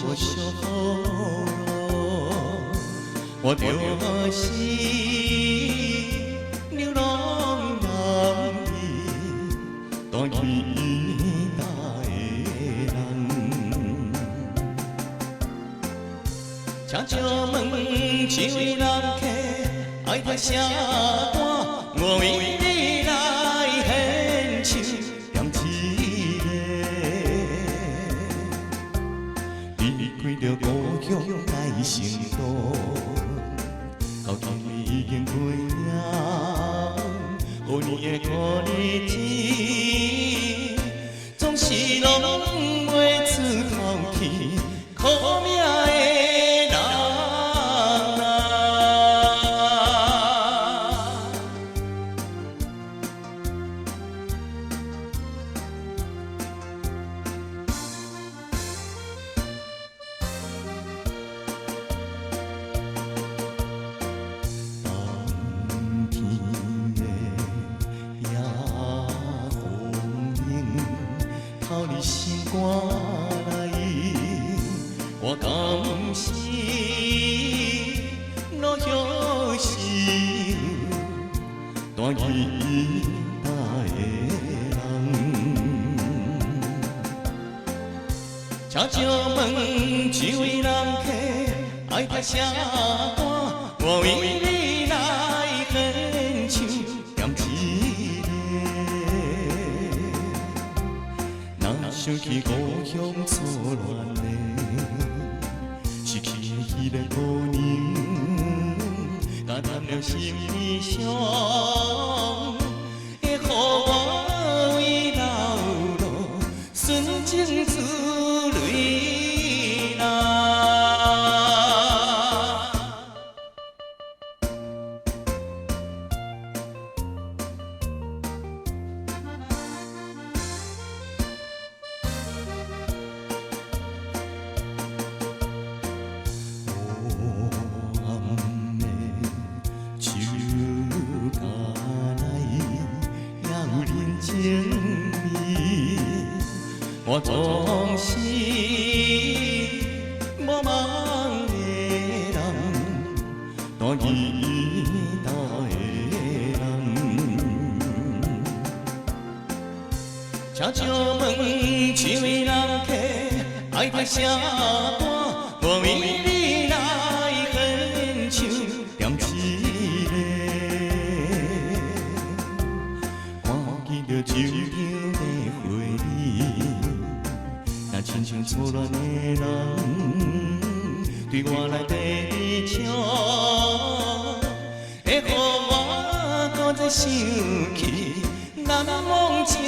无惜我就是流浪人儿，大义大的人。请借问一位人客，爱听啥歌？我为你来献唱，念一个，离开了故乡来成都。 到今已经过了，予你的苦日子，总是拢袂出头去，苦命的人啊！靠你心肝来，我甘是落叶时大义大的人。请借问一位人客，爱听啥歌？我为你来献唱，念一个。 想起故乡错乱的，失去彼个姑娘，加添了心里伤，会予我为老路纯情自泪啦。 我总是无梦的人，大义大的人。请借问一位人客，爱听啥歌？我为你来献唱，念一个，看见着秋天的花儿。 那亲像错乱的人，对我来地唱，会予我搁再想起难忘情。